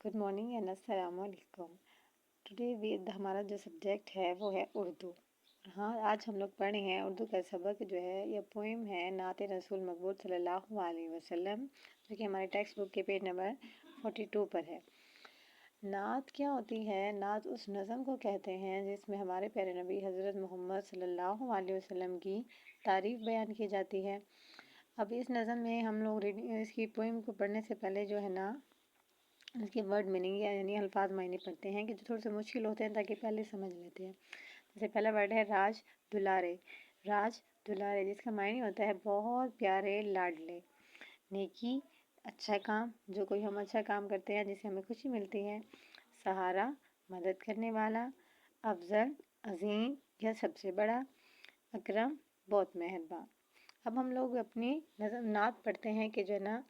Good morning and अस्सलाम वालेकुम। Today हमारा जो सब्जेक्ट है वो है उर्दू। हाँ, आज हम लोग पढ़े हैं उर्दू का सबक जो है यह पोइम है नात रसूल मकबूल सल्लल्लाहु अलैहि वसल्लम, जो कि हमारे टेक्स्ट बुक के पेज नंबर 42 पर है। नात क्या होती है? नात उस नज़म को कहते हैं जिसमें हमारे प्यारे नबी हज़रत मोहम्मद सल्लल्लाहु अलैहि वसल्लम की तारीफ़ बयान की जाती है। अब इस नज़म में हम लोग इसकी पोइम को पढ़ने से पहले जो है ना इसके वर्ड मीनिंग यानी अल्फाज मायने पढ़ते हैं कि जो थोड़े से मुश्किल होते हैं, ताकि पहले समझ लेते हैं। जैसे पहला वर्ड है राज दुलारे। राज दुलारे जिसका मायने होता है बहुत प्यारे लाडले। नेकी अच्छा काम, जो कोई हम अच्छा काम करते हैं जिससे हमें खुशी मिलती है। सहारा मदद करने वाला। अफजल अजीम या सबसे बड़ा। अकरम बहुत मेहरबान। अब हम लोग अपनी नात पढ़ते हैं कि जो है ना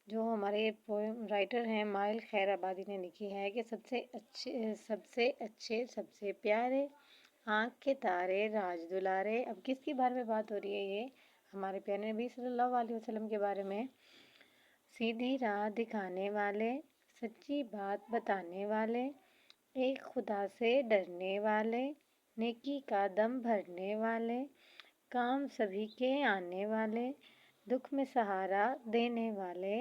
जो हमारे पोएम राइटर हैं माइल खैर आबादी ने लिखी है कि सबसे प्यारे आँख के तारे राज दुलारे। अब किसके बारे में बात हो रही है? ये हमारे प्यारे नबी सल्लल्लाहु अलैहि वसल्लम के बारे में। सीधी राह दिखाने वाले, सच्ची बात बताने वाले, एक खुदा से डरने वाले, नेकी का दम भरने वाले, काम सभी के आने वाले, दुख में सहारा देने वाले,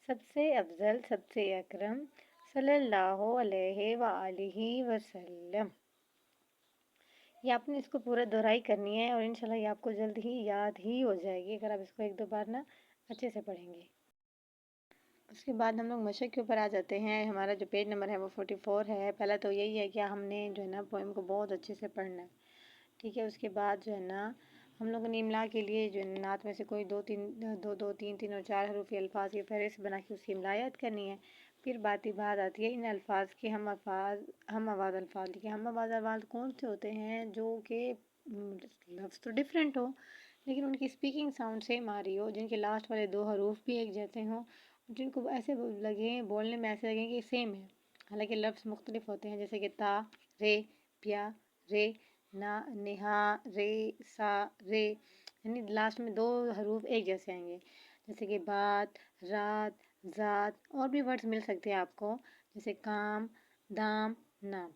सबसे अफजल सबसे अकरम सल्लल्लाहु अलैहि वालिहि वसल्लम। ये आपने इसको पूरा दोहराई करनी है और इंशाल्लाह ये आपको जल्द ही याद ही हो जाएगी अगर आप इसको एक दो बार ना अच्छे से पढ़ेंगे। उसके बाद हम लोग मशक के ऊपर आ जाते हैं। हमारा जो पेज नंबर है वो 44 है। पहला तो यही है कि हमने जो है ना पोएम को बहुत अच्छे से पढ़ना है, ठीक है। उसके बाद जो है ना हम लोगों ने इमला के लिए जो नात में से कोई दो तीन तीन और चार हरूफी अल्फाज की फहरिस्त बना के उसकी इमलायात करनी है। फिर बात आती है इन अल्फाज के हम आवाज़ अल्फाज के हम आवाज़ अल्फाज कौन से होते हैं जो कि लफ्ज़ तो डिफरेंट हो लेकिन उनकी स्पीकिंग साउंड सेम आ रही हो, जिनके लास्ट वाले दो हरूफ भी एक जैसे हों, जिनको ऐसे लगे बोलने में ऐसे लगे कि सेम है, हालांकि लफ्ज़ मुख्तलिफ होते हैं। जैसे कि ता रे प्या रे ना नेहा रे सा रे, यानी लास्ट में दो हरूफ एक जैसे आएंगे। जैसे कि बात रात ज़ात, और भी वर्ड्स मिल सकते हैं आपको जैसे काम दाम नाम।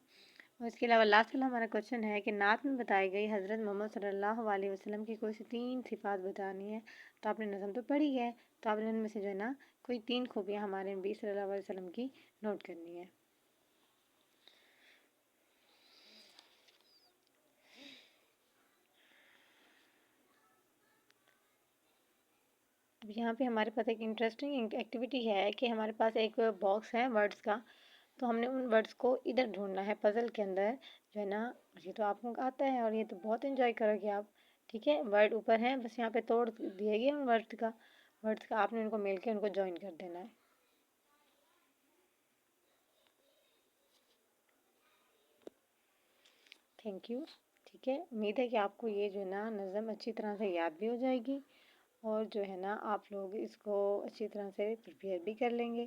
और इसके अलावा लास्ट वाला हमारा क्वेश्चन है कि नात में बताई गई हज़रत मोहम्मद सल्लल्लाहु अलैहि वसल्लम की कोई सी 3 सिफात बतानी है। तो आपने नज़म तो पढ़ी है, तो आपने उनमें से जो है ना कोई 3 खूबियाँ हमारे नबी सल्लल्लाहु अलैहि वसल्लम की नोट करनी है। अब यहाँ पे हमारे पास एक इंटरेस्टिंग एक्टिविटी है कि हमारे पास एक बॉक्स है वर्ड्स का, तो हमने उन वर्ड्स को इधर ढूंढना है पज़ल के अंदर जो है ना। ये तो आपको आता है और ये तो बहुत एंजॉय करोगे आप, ठीक है। वर्ड ऊपर हैं, बस यहाँ पे तोड़ दिए गए उन वर्ड्स का आपने उनको मिल के उनको ज्वाइन कर देना है। थैंक यू, ठीक है। उम्मीद है कि आपको ये जो है ना नज़म अच्छी तरह से याद भी हो जाएगी और जो है ना आप लोग इसको अच्छी तरह से प्रिपेयर भी कर लेंगे।